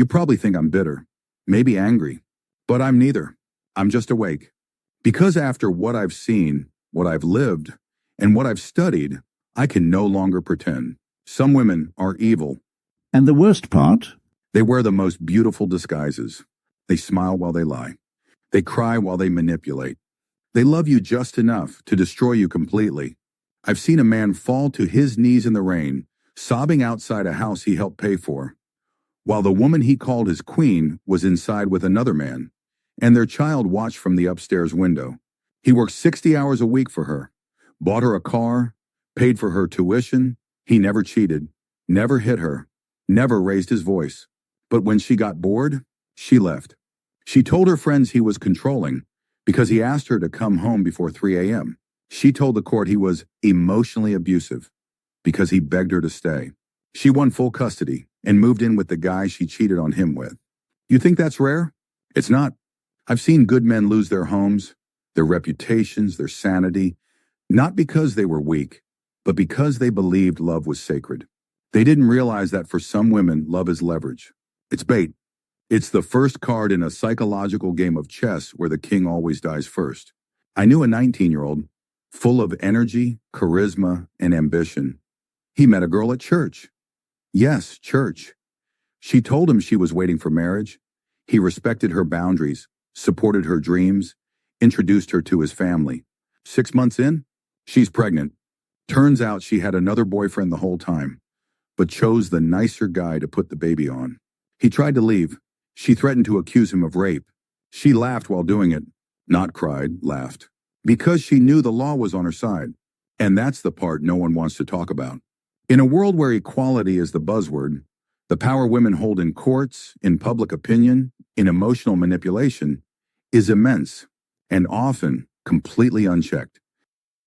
You probably think I'm bitter, maybe angry, but I'm neither. I'm just awake. Because after what I've seen, what I've lived, and what I've studied, I can no longer pretend. Some women are evil. And the worst part? They wear the most beautiful disguises. They smile while they lie. They cry while they manipulate. They love you just enough to destroy you completely. I've seen a man fall to his knees in the rain, sobbing outside a house he helped pay for, while the woman he called his queen was inside with another man, and their child watched from the upstairs window. He worked 60 hours a week for her, bought her a car, paid for her tuition. He never cheated, never hit her, never raised his voice. But when she got bored, she left. She told her friends he was controlling because he asked her to come home before 3 a.m. She told the court he was emotionally abusive because he begged her to stay. She won full custody and moved in with the guy she cheated on him with. You think that's rare? It's not. I've seen good men lose their homes, their reputations, their sanity, not because they were weak, but because they believed love was sacred. They didn't realize that for some women, love is leverage. It's bait. It's the first card in a psychological game of chess where the king always dies first. I knew a 19-year-old, full of energy, charisma, and ambition. He met a girl at church. Yes, church. She told him she was waiting for marriage. He respected her boundaries, supported her dreams, introduced her to his family. 6 months in, she's pregnant. Turns out she had another boyfriend the whole time, but chose the nicer guy to put the baby on. He tried to leave. She threatened to accuse him of rape. She laughed while doing it. Not cried, laughed. Because she knew the law was on her side. And that's the part no one wants to talk about. In a world where equality is the buzzword, the power women hold in courts, in public opinion, in emotional manipulation, is immense and often completely unchecked.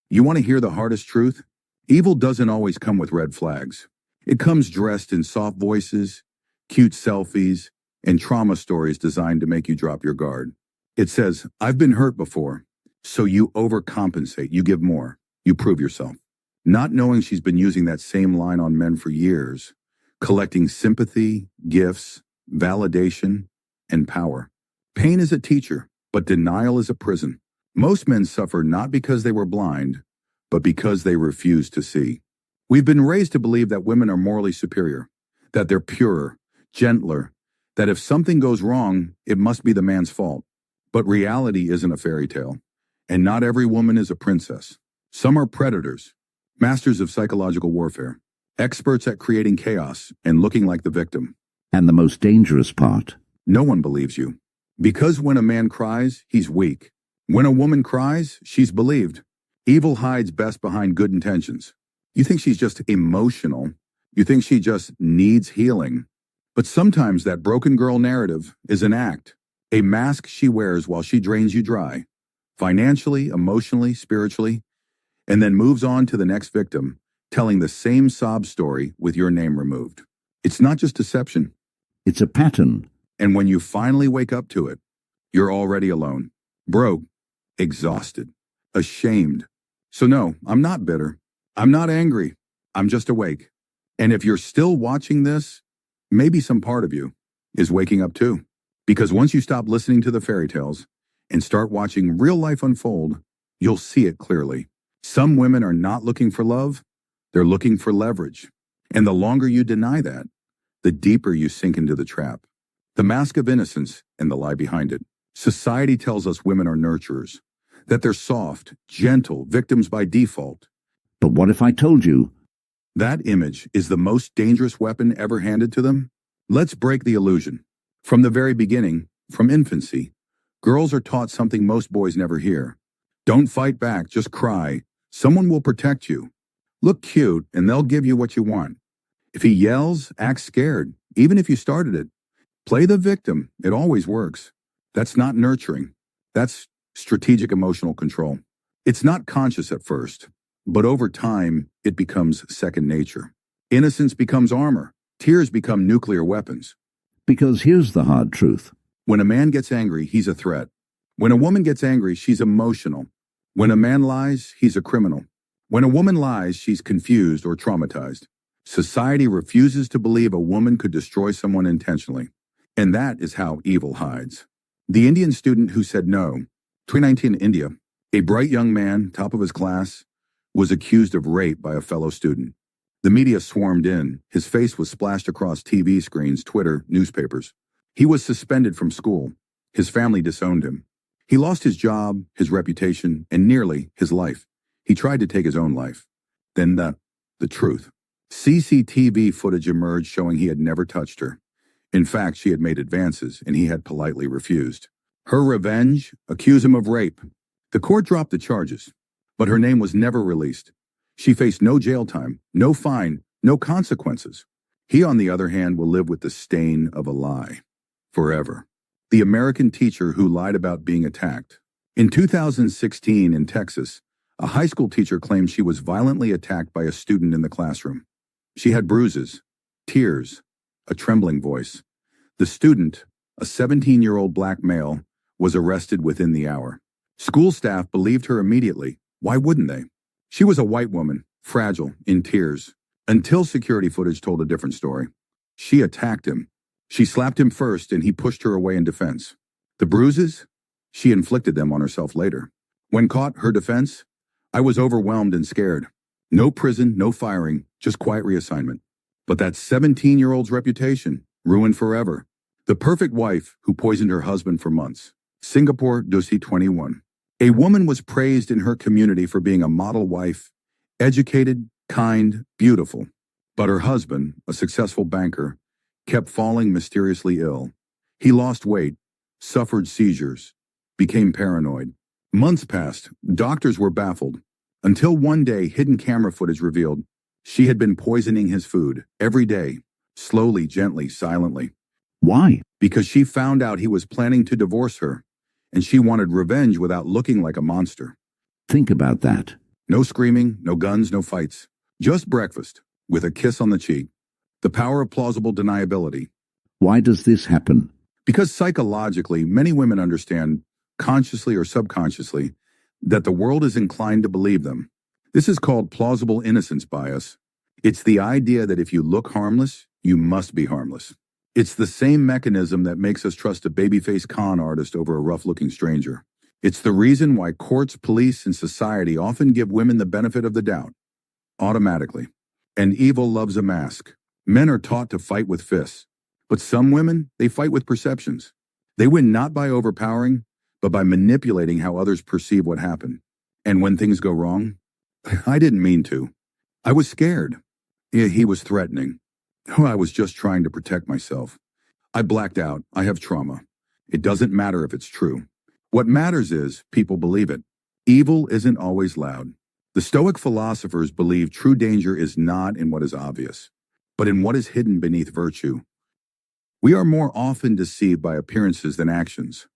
You want to hear the hardest truth? Evil doesn't always come with red flags. It comes dressed in soft voices, cute selfies, and trauma stories designed to make you drop your guard. It says, I've been hurt before, so you overcompensate, you give more, you prove yourself. Not knowing she's been using that same line on men for years, collecting sympathy, gifts, validation, and power. Pain is a teacher, but denial is a prison. Most men suffer not because they were blind, but because they refuse to see. We've been raised to believe that women are morally superior, that they're purer, gentler, that if something goes wrong, it must be the man's fault. But reality isn't a fairy tale, and not every woman is a princess. Some are predators, masters of psychological warfare, experts at creating chaos and looking like the victim. And the most dangerous part? No one believes you. Because when a man cries, he's weak. When a woman cries, she's believed. Evil hides best behind good intentions. You think she's just emotional. You think she just needs healing. But sometimes that broken girl narrative is an act, a mask she wears while she drains you dry, financially, emotionally, spiritually, and then moves on to the next victim, telling the same sob story with your name removed. It's not just deception. It's a pattern. And when you finally wake up to it, you're already alone, broke, exhausted, ashamed. So no, I'm not bitter. I'm not angry. I'm just awake. And if you're still watching this, maybe some part of you is waking up too. Because once you stop listening to the fairy tales and start watching real life unfold, you'll see it clearly. Some women are not looking for love. They're looking for leverage. And the longer you deny that, the deeper you sink into the trap. The mask of innocence and the lie behind it. Society tells us women are nurturers, that they're soft, gentle, victims by default. But what if I told you? That image is the most dangerous weapon ever handed to them. Let's break the illusion. From the very beginning, from infancy, girls are taught something most boys never hear. Don't fight back, just cry. Someone will protect you. Look cute, and they'll give you what you want. If he yells, act scared, even if you started it. Play the victim. It always works. That's not nurturing. That's strategic emotional control. It's not conscious at first, but over time, it becomes second nature. Innocence becomes armor. Tears become nuclear weapons. Because here's the hard truth. When a man gets angry, he's a threat. When a woman gets angry, she's emotional. When a man lies, he's a criminal. When a woman lies, she's confused or traumatized. Society refuses to believe a woman could destroy someone intentionally. And that is how evil hides. The Indian student who said no, 2019 India, a bright young man, top of his class, was accused of rape by a fellow student. The media swarmed in. His face was splashed across TV screens, Twitter, newspapers. He was suspended from school. His family disowned him. He lost his job, his reputation, and nearly his life. He tried to take his own life. Then the truth. CCTV footage emerged showing he had never touched her. In fact, she had made advances, and he had politely refused. Her revenge? Accuse him of rape. The court dropped the charges, but her name was never released. She faced no jail time, no fine, no consequences. He, on the other hand, will live with the stain of a lie. Forever. The American teacher who lied about being attacked. In 2016 in Texas, a high school teacher claimed she was violently attacked by a student in the classroom. She had bruises, tears, a trembling voice. The student, a 17-year-old black male, was arrested within the hour. School staff believed her immediately. Why wouldn't they? She was a white woman, fragile, in tears, until security footage told a different story. She attacked him. She slapped him first, and he pushed her away in defense. The bruises? She inflicted them on herself later. When caught, her defense? I was overwhelmed and scared. No prison, no firing, just quiet reassignment. But that 17-year-old's reputation, ruined forever. The perfect wife who poisoned her husband for months. Singapore, Dusi 21. A woman was praised in her community for being a model wife, educated, kind, beautiful. But her husband, a successful banker, kept falling mysteriously ill. He lost weight, suffered seizures, became paranoid. Months passed. Doctors were baffled. Until one day, hidden camera footage revealed she had been poisoning his food every day, slowly, gently, silently. Why? Because she found out he was planning to divorce her, and she wanted revenge without looking like a monster. Think about that. No screaming, no guns, no fights. Just breakfast, with a kiss on the cheek. The power of plausible deniability. Why does this happen? Because psychologically, many women understand, consciously or subconsciously, that the world is inclined to believe them. This is called plausible innocence bias. It's the idea that if you look harmless, you must be harmless. It's the same mechanism that makes us trust a babyface con artist over a rough-looking stranger. It's the reason why courts, police, and society often give women the benefit of the doubt. Automatically. And evil loves a mask. Men are taught to fight with fists. But some women, they fight with perceptions. They win not by overpowering, but by manipulating how others perceive what happened. And when things go wrong, I didn't mean to. I was scared. He was threatening. I was just trying to protect myself. I blacked out. I have trauma. It doesn't matter if it's true. What matters is people believe it. Evil isn't always loud. The Stoic philosophers believe true danger is not in what is obvious, but in what is hidden beneath virtue. We are more often deceived by appearances than actions.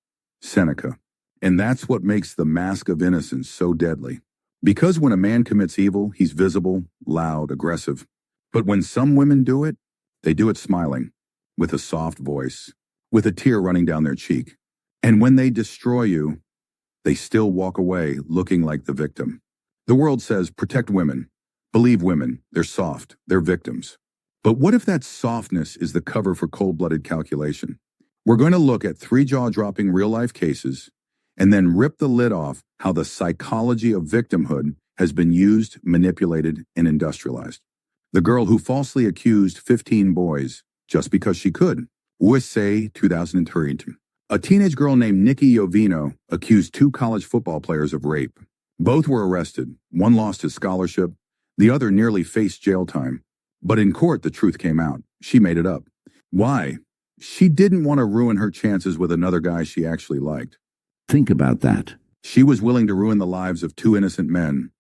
Seneca. And that's what makes the mask of innocence so deadly. Because when a man commits evil, he's visible, loud, aggressive. But when some women do it, they do it smiling, with a soft voice, with a tear running down their cheek. And when they destroy you, they still walk away looking like the victim. The world says, protect women, believe women, they're soft, they're victims. But what if that softness is the cover for cold-blooded calculation? We're going to look at 3 jaw-dropping real-life cases and then rip the lid off how the psychology of victimhood has been used, manipulated, and industrialized. The girl who falsely accused 15 boys just because she could. USA 2003. A teenage girl named Nikki Jovino accused 2 college football players of rape. Both were arrested. One lost his scholarship. The other nearly faced jail time. But in court, the truth came out. She made it up. Why? She didn't want to ruin her chances with another guy she actually liked. Think about that. She was willing to ruin the lives of 2 innocent men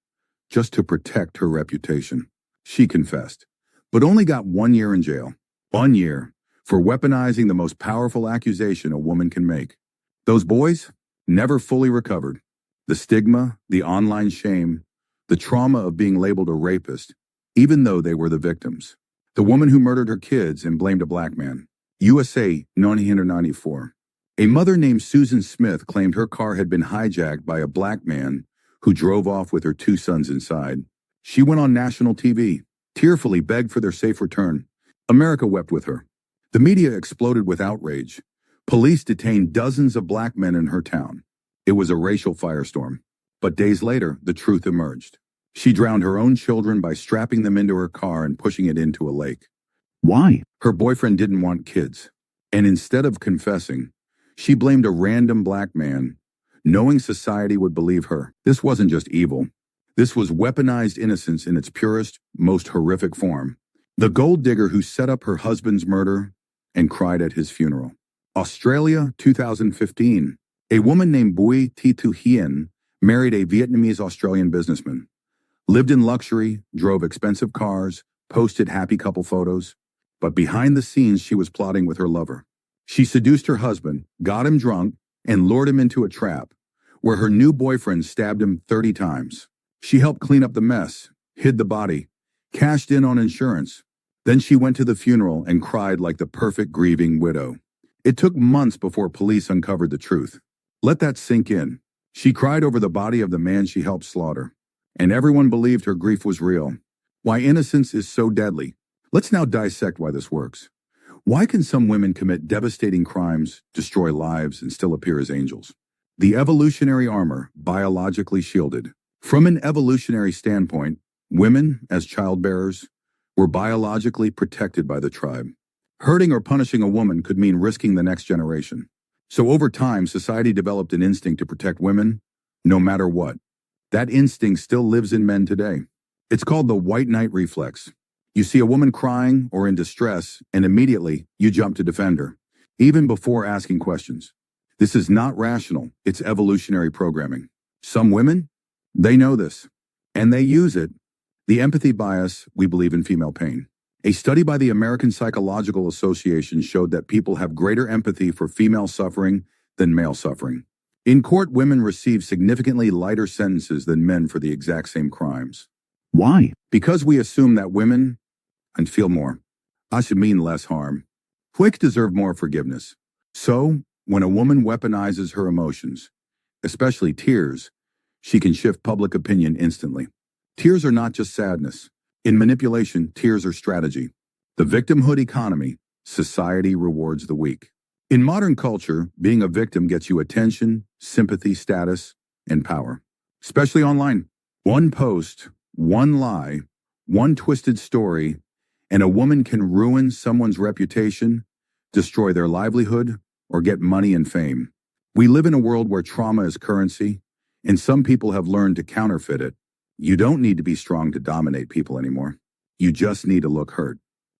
just to protect her reputation. She confessed, but only got 1 year in jail. 1 year for weaponizing the most powerful accusation a woman can make. Those boys never fully recovered. The stigma, the online shame, the trauma of being labeled a rapist, even though they were the victims. The woman who murdered her kids and blamed a black man. USA 1994. A mother named Susan Smith claimed her car had been hijacked by a black man who drove off with her 2 sons inside. She went on national TV, tearfully begged for their safe return. America wept with her. The media exploded with outrage. Police detained dozens of black men in her town. It was a racial firestorm. But days later, the truth emerged. She drowned her own children by strapping them into her car and pushing it into a lake. Why? Her boyfriend didn't want kids. And instead of confessing, she blamed a random black man, knowing society would believe her. This wasn't just evil. This was weaponized innocence in its purest, most horrific form. The gold digger who set up her husband's murder and cried at his funeral. Australia, 2015. A woman named Bui Thi Hien married a Vietnamese Australian businessman. Lived in luxury, drove expensive cars, posted happy couple photos. But behind the scenes, she was plotting with her lover. She seduced her husband, got him drunk, and lured him into a trap, where her new boyfriend stabbed him 30 times. She helped clean up the mess, hid the body, cashed in on insurance. Then she went to the funeral and cried like the perfect grieving widow. It took months before police uncovered the truth. Let that sink in. She cried over the body of the man she helped slaughter. And everyone believed her grief was real. Why innocence is so deadly. Let's now dissect why this works. Why can some women commit devastating crimes, destroy lives, and still appear as angels? The evolutionary armor, biologically shielded. From an evolutionary standpoint, women, as childbearers, were biologically protected by the tribe. Hurting or punishing a woman could mean risking the next generation. So over time, society developed an instinct to protect women, no matter what. That instinct still lives in men today. It's called the white knight reflex. You see a woman crying or in distress, and immediately you jump to defend her, even before asking questions. This is not rational, it's evolutionary programming. Some women, they know this, and they use it. The empathy bias, we believe in female pain. A study by the American Psychological Association showed that people have greater empathy for female suffering than male suffering. In court, women receive significantly lighter sentences than men for the exact same crimes. Why? Because we assume that women, and feel more, I should mean less harm. Quick deserve more forgiveness. So, when a woman weaponizes her emotions, especially tears, she can shift public opinion instantly. Tears are not just sadness. In manipulation, tears are strategy. The victimhood economy, society rewards the weak. In modern culture, being a victim gets you attention, sympathy, status, and power. Especially online. One post, one lie, one twisted story, and a woman can ruin someone's reputation, destroy their livelihood, or get money and fame. We live in a world where trauma is currency, and some people have learned to counterfeit it. You don't need to be strong to dominate people anymore. You just need to look hurt.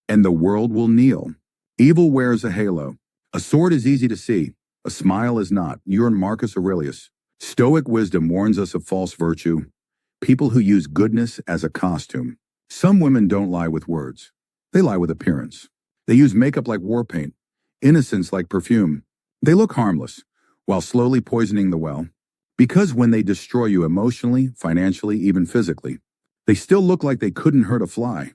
And the world will kneel. Evil wears a halo. A sword is easy to see. A smile is not. You're Marcus Aurelius. Stoic wisdom warns us of false virtue. People who use goodness as a costume. Some women don't lie with words. They lie with appearance. They use makeup like war paint. Innocence like perfume. They look harmless, while slowly poisoning the well. Because when they destroy you emotionally, financially, even physically, they still look like they couldn't hurt a fly.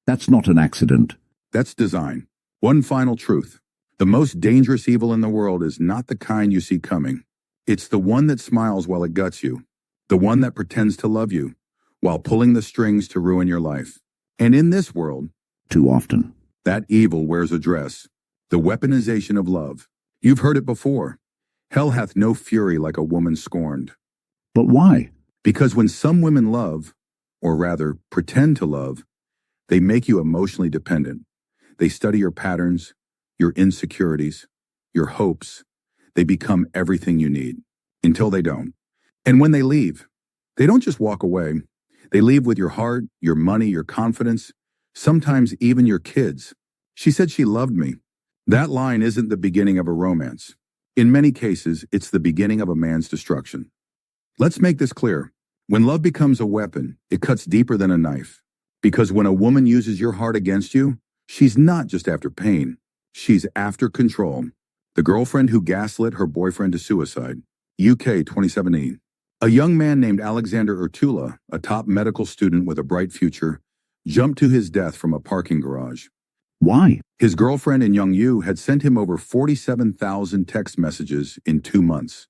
That's not an accident. That's design. One final truth. The most dangerous evil in the world is not the kind you see coming. It's the one that smiles while it guts you. The one that pretends to love you, while pulling the strings to ruin your life. And in this world, Too often. that evil wears a dress. The weaponization of love. You've heard it before. Hell hath no fury like a woman scorned. But why? Because when some women love, or rather pretend to love, they make you emotionally dependent. They study your patterns, your insecurities, your hopes. They become everything you need, until they don't. And when they leave, they don't just walk away. They leave with your heart, your money, your confidence, sometimes even your kids. She said she loved me. That line isn't the beginning of a romance. In many cases, it's the beginning of a man's destruction. Let's make this clear. When love becomes a weapon, it cuts deeper than a knife. Because when a woman uses your heart against you, she's not just after pain. She's after control. The girlfriend who gaslit her boyfriend to suicide. UK 2017. A young man named Alexander Urtula, a top medical student with a bright future, jumped to his death from a parking garage. Why? His girlfriend in Young Yu had sent him over 47,000 text messages in 2 months,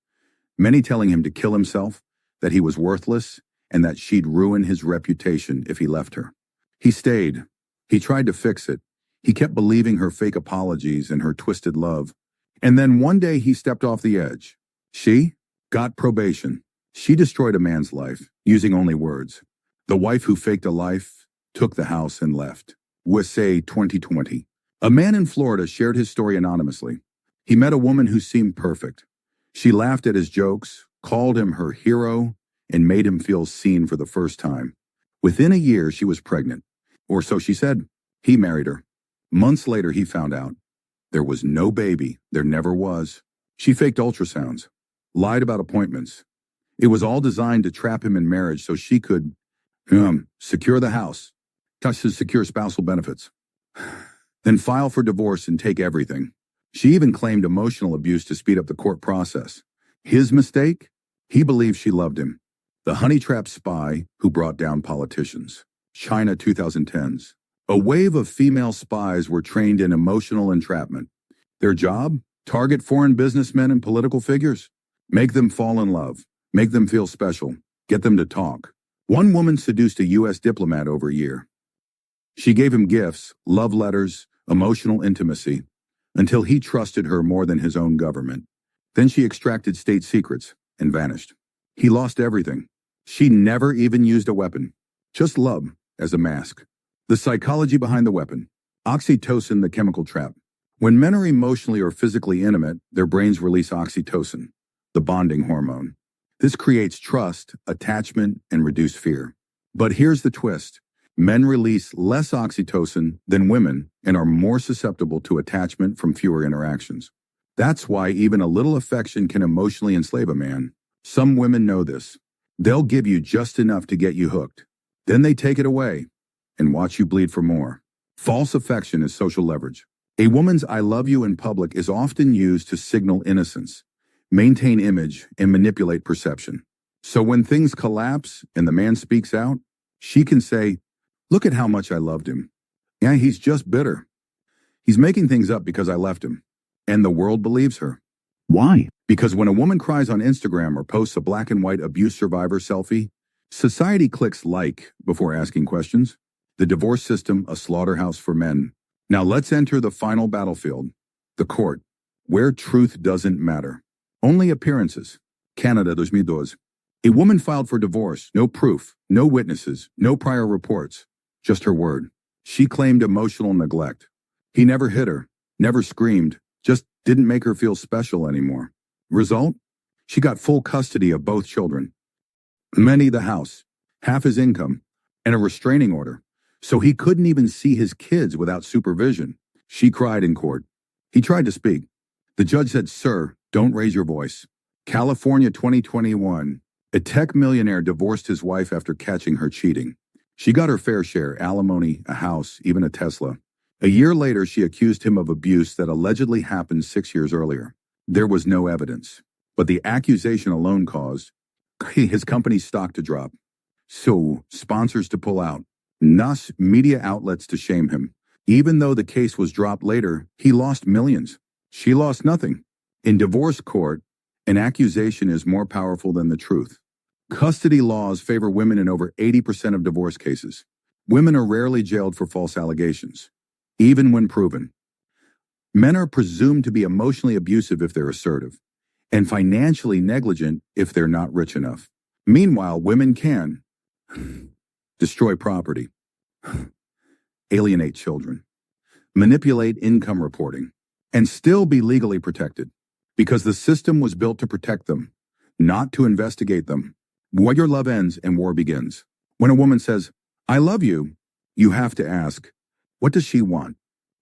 many telling him to kill himself, that he was worthless, and that she'd ruin his reputation if he left her. He stayed. He tried to fix it. He kept believing her fake apologies and her twisted love. And then one day he stepped off the edge. She got probation. She destroyed a man's life, using only words. The wife who faked a life took the house and left. USA 2020. A man in Florida shared his story anonymously. He met a woman who seemed perfect. She laughed at his jokes, called him her hero, and made him feel seen for the first time. Within a year, she was pregnant. Or so she said. He married her. Months later, he found out. There was no baby. There never was. She faked ultrasounds, lied about appointments. It was all designed to trap him in marriage so she could, secure the house, touch his secure spousal benefits, then file for divorce and take everything. She even claimed emotional abuse to speed up the court process. His mistake? He believed she loved him. The honey trap spy who brought down politicians. China 2010s. A wave of female spies were trained in emotional entrapment. Their job? Target foreign businessmen and political figures. Make them fall in love. Make them feel special. Get them to talk. One woman seduced a U.S. diplomat over a year. She gave him gifts, love letters, emotional intimacy, until he trusted her more than his own government. Then she extracted state secrets and vanished. He lost everything. She never even used a weapon. Just love as a mask. The psychology behind the weapon. Oxytocin, the chemical trap. When men are emotionally or physically intimate, their brains release oxytocin, the bonding hormone. This creates trust, attachment, and reduced fear. But here's the twist. Men release less oxytocin than women and are more susceptible to attachment from fewer interactions. That's why even a little affection can emotionally enslave a man. Some women know this. They'll give you just enough to get you hooked. Then they take it away and watch you bleed for more. False affection is social leverage. A woman's I love you in public is often used to signal innocence, maintain image, and manipulate perception. So when things collapse and the man speaks out, she can say, look at how much I loved him. Yeah, he's just bitter. He's making things up because I left him. And the world believes her. Why? Because when a woman cries on Instagram or posts a black and white abuse survivor selfie, society clicks like before asking questions. The divorce system, a slaughterhouse for men. Now let's enter the final battlefield, the court, where truth doesn't matter. Only appearances. Canada 2012. A woman filed for divorce, no proof, no witnesses, no prior reports, just her word. She claimed emotional neglect. He never hit her, never screamed, just didn't make her feel special anymore. Result? She got full custody of both children. Many the house, half his income, and a restraining order. So he couldn't even see his kids without supervision. She cried in court. He tried to speak. The judge said, "Sir, don't raise your voice." California 2021. A tech millionaire divorced his wife after catching her cheating. She got her fair share, alimony, a house, even a Tesla. A year later, she accused him of abuse that allegedly happened 6 years earlier. There was no evidence, but the accusation alone caused his company's stock to drop. So, sponsors to pull out. Nas media outlets to shame him. Even though the case was dropped later, he lost millions. She lost nothing. In divorce court, an accusation is more powerful than the truth. Custody laws favor women in over 80% of divorce cases. Women are rarely jailed for false allegations, even when proven. Men are presumed to be emotionally abusive if they're assertive, and financially negligent if they're not rich enough. Meanwhile, women can destroy property, alienate children, manipulate income reporting, and still be legally protected because the system was built to protect them, not to investigate them. When your love ends and war begins. When a woman says, "I love you," you have to ask, what does she want?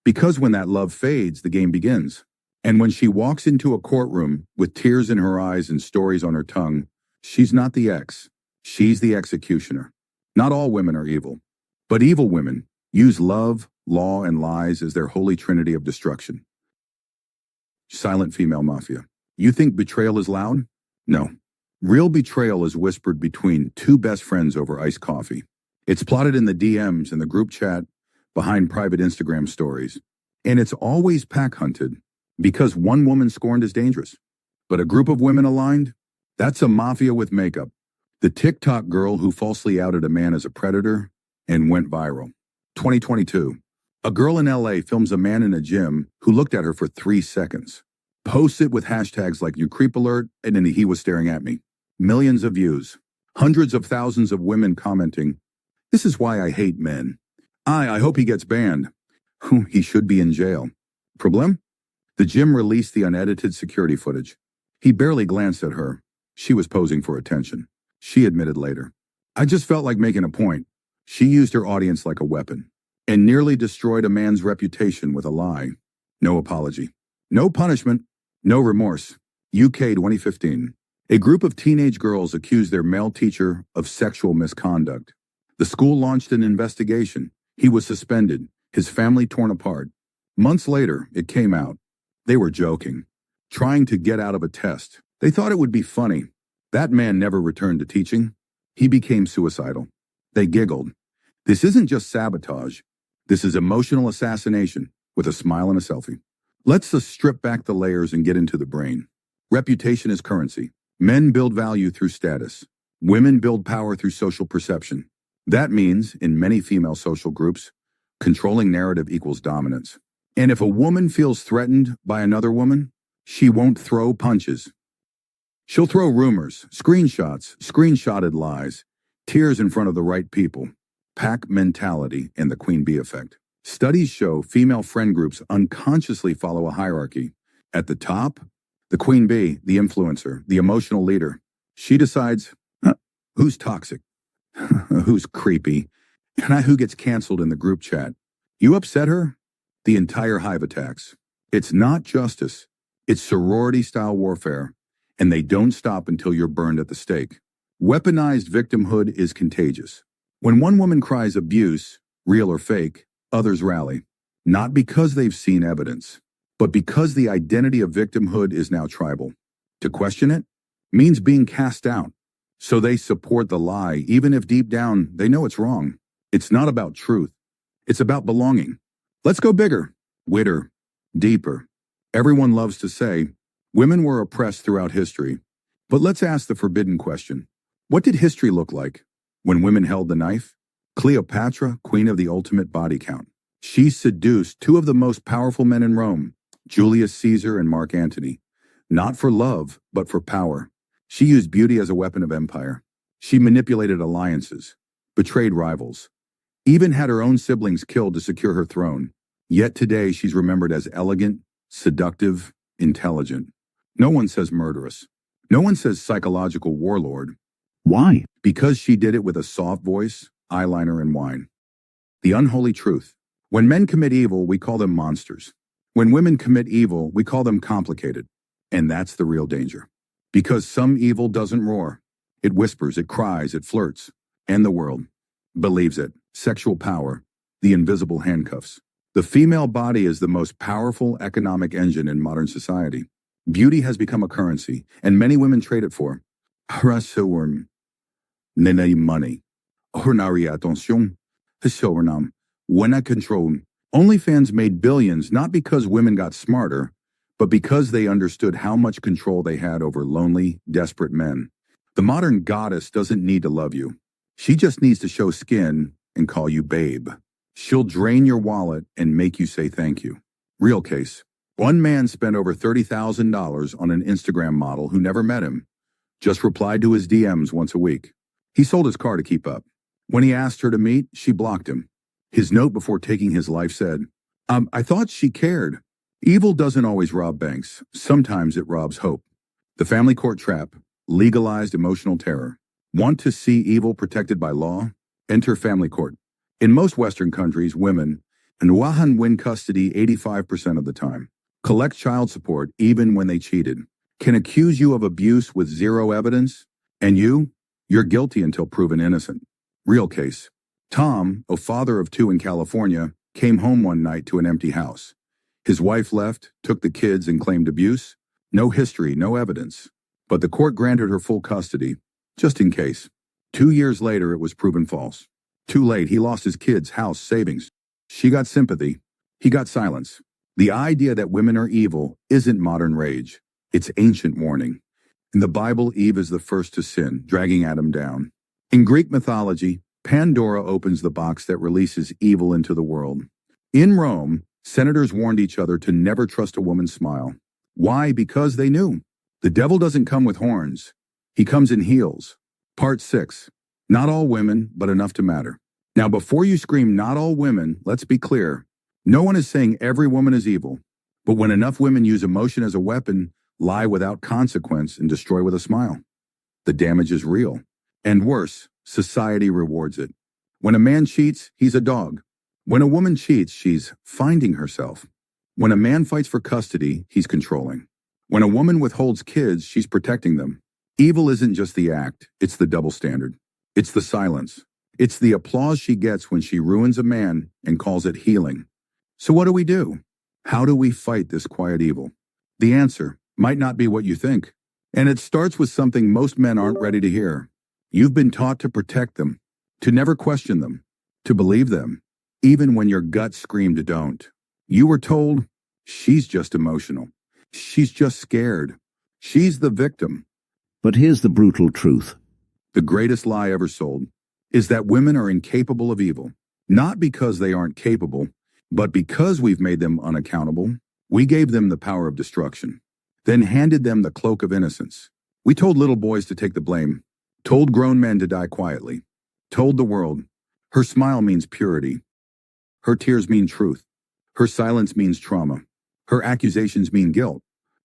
Because when that love fades, the game begins. And when she walks into a courtroom with tears in her eyes and stories on her tongue, she's not the ex, she's the executioner. Not all women are evil, but evil women use love, law, and lies as their holy trinity of destruction. Silent female mafia. You think betrayal is loud? No. Real betrayal is whispered between two best friends over iced coffee. It's plotted in the DMs and the group chat behind private Instagram stories. And it's always pack-hunted because one woman scorned is dangerous. But a group of women aligned? That's a mafia with makeup. The TikTok girl who falsely outed a man as a predator and went viral. 2022. A girl in LA films a man in a gym who looked at her for 3 seconds. Posts it with hashtags like "new creep alert" and then "he was staring at me." Millions of views. Hundreds of thousands of women commenting, "This is why I hate men. I hope he gets banned. He should be in jail." Problem? The gym released the unedited security footage. He barely glanced at her. She was posing for attention. She admitted later, "I just felt like making a point." She used her audience like a weapon and nearly destroyed a man's reputation with a lie. No apology. No punishment. No remorse. UK 2015. A group of teenage girls accused their male teacher of sexual misconduct. The school launched an investigation. He was suspended, his family torn apart. Months later, it came out. They were joking, trying to get out of a test. They thought it would be funny. That man never returned to teaching. He became suicidal. They giggled. This isn't just sabotage. This is emotional assassination with a smile and a selfie. Let's just strip back the layers and get into the brain. Reputation is currency. Men build value through status. Women build power through social perception. That means, in many female social groups, controlling narrative equals dominance. And if a woman feels threatened by another woman, she won't throw punches. She'll throw rumors, screenshots, screenshotted lies, tears in front of the right people. Pack mentality and the queen bee effect. Studies show female friend groups unconsciously follow a hierarchy. At the top, the queen bee, the influencer, the emotional leader. She decides, who's toxic, who's creepy, and who gets canceled in the group chat. You upset her? The entire hive attacks. It's not justice. It's sorority-style warfare, and they don't stop until you're burned at the stake. Weaponized victimhood is contagious. When one woman cries abuse, real or fake, others rally. Not because they've seen evidence, but because the identity of victimhood is now tribal. To question it means being cast out. So they support the lie, even if deep down they know it's wrong. It's not about truth. It's about belonging. Let's go bigger, widder, deeper. Everyone loves to say, women were oppressed throughout history. But let's ask the forbidden question. What did history look like when women held the knife? Cleopatra, queen of the ultimate body count. She seduced two of the most powerful men in Rome, Julius Caesar and Mark Antony. Not for love, but for power. She used beauty as a weapon of empire. She manipulated alliances, betrayed rivals, even had her own siblings killed to secure her throne. Yet today she's remembered as elegant, seductive, intelligent. No one says murderous. No one says psychological warlord. Why? Because she did it with a soft voice, eyeliner, and wine. The unholy truth. When men commit evil, we call them monsters. When women commit evil, we call them complicated. And that's the real danger. Because some evil doesn't roar. It whispers, it cries, it flirts. And the world believes it. Sexual power, the invisible handcuffs. The female body is the most powerful economic engine in modern society. Beauty has become a currency, and many women trade it for money. When I control. OnlyFans made billions not because women got smarter, but because they understood how much control they had over lonely, desperate men. The modern goddess doesn't need to love you. She just needs to show skin and call you babe. She'll drain your wallet and make you say thank you. Real case. One man spent over $30,000 on an Instagram model who never met him, just replied to his DMs once a week. He sold his car to keep up. When he asked her to meet, she blocked him. His note before taking his life said, I thought she cared. Evil doesn't always rob banks. Sometimes it robs hope. The family court trap. Legalized emotional terror. Want to see evil protected by law? Enter family court. In most Western countries, women win custody 85% of the time. Collect child support even when they cheated. Can accuse you of abuse with zero evidence. And you're guilty until proven innocent. Real case. Tom, a father of 2 in California, came home one night to an empty house. His wife left, took the kids, and claimed abuse. No history, no evidence. But the court granted her full custody, just in case. 2 years later, it was proven false. Too late, he lost his kids, house, savings. She got sympathy. He got silence. The idea that women are evil isn't modern rage. It's ancient warning. In the Bible, Eve is the first to sin, dragging Adam down. In Greek mythology, Pandora opens the box that releases evil into the world. In Rome, senators warned each other to never trust a woman's smile. Why? Because they knew. The devil doesn't come with horns. He comes in heels. Part 6. Not all women, but enough to matter. Now, before you scream, not all women, let's be clear. No one is saying every woman is evil. But when enough women use emotion as a weapon, lie without consequence, and destroy with a smile, the damage is real. And worse, society rewards it. When a man cheats, he's a dog. When a woman cheats, she's finding herself. When a man fights for custody, he's controlling. When a woman withholds kids, she's protecting them. Evil isn't just the act, it's the double standard. It's the silence. It's the applause she gets when she ruins a man and calls it healing. So what do? How do we fight this quiet evil? The answer might not be what you think. And it starts with something most men aren't ready to hear. You've been taught to protect them, to never question them, to believe them, even when your gut screamed don't. You were told, she's just emotional. She's just scared. She's the victim. But here's the brutal truth. The greatest lie ever sold is that women are incapable of evil. Not because they aren't capable, but because we've made them unaccountable. We gave them the power of destruction, then handed them the cloak of innocence. We told little boys to take the blame, told grown men to die quietly, told the world, her smile means purity, her tears mean truth, her silence means trauma, her accusations mean guilt.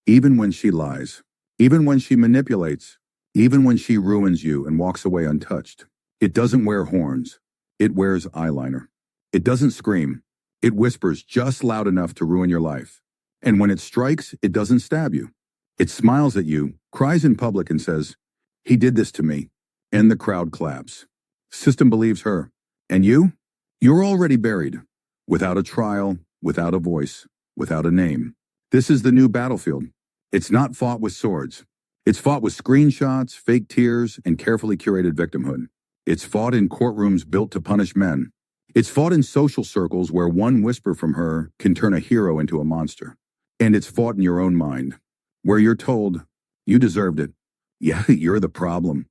Even when she lies, even when she manipulates, even when she ruins you and walks away untouched, it doesn't wear horns. It wears eyeliner. It doesn't scream. It whispers just loud enough to ruin your life. And when it strikes, it doesn't stab you. It smiles at you, cries in public and says, he did this to me. And the crowd claps. System believes her. And you? You're already buried. Without a trial, without a voice, without a name. This is the new battlefield. It's not fought with swords. It's fought with screenshots, fake tears, and carefully curated victimhood. It's fought in courtrooms built to punish men. It's fought in social circles where one whisper from her can turn a hero into a monster. And it's fought in your own mind, where you're told, you deserved it. Yeah, you're the problem.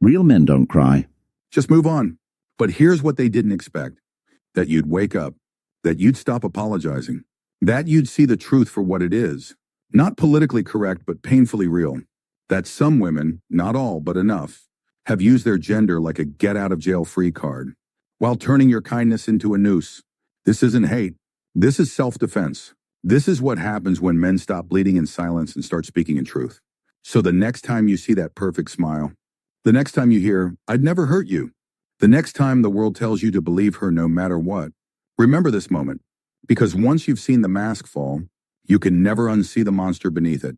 Real men don't cry. Just move on. But here's what they didn't expect. That you'd wake up. That you'd stop apologizing. That you'd see the truth for what it is. Not politically correct, but painfully real. That some women, not all, but enough, have used their gender like a get-out-of-jail-free card, while turning your kindness into a noose. This isn't hate. This is self-defense. This is what happens when men stop bleeding in silence and start speaking in truth. So the next time you see that perfect smile, the next time you hear, I'd never hurt you, the next time the world tells you to believe her no matter what, remember this moment. Because once you've seen the mask fall, you can never unsee the monster beneath it.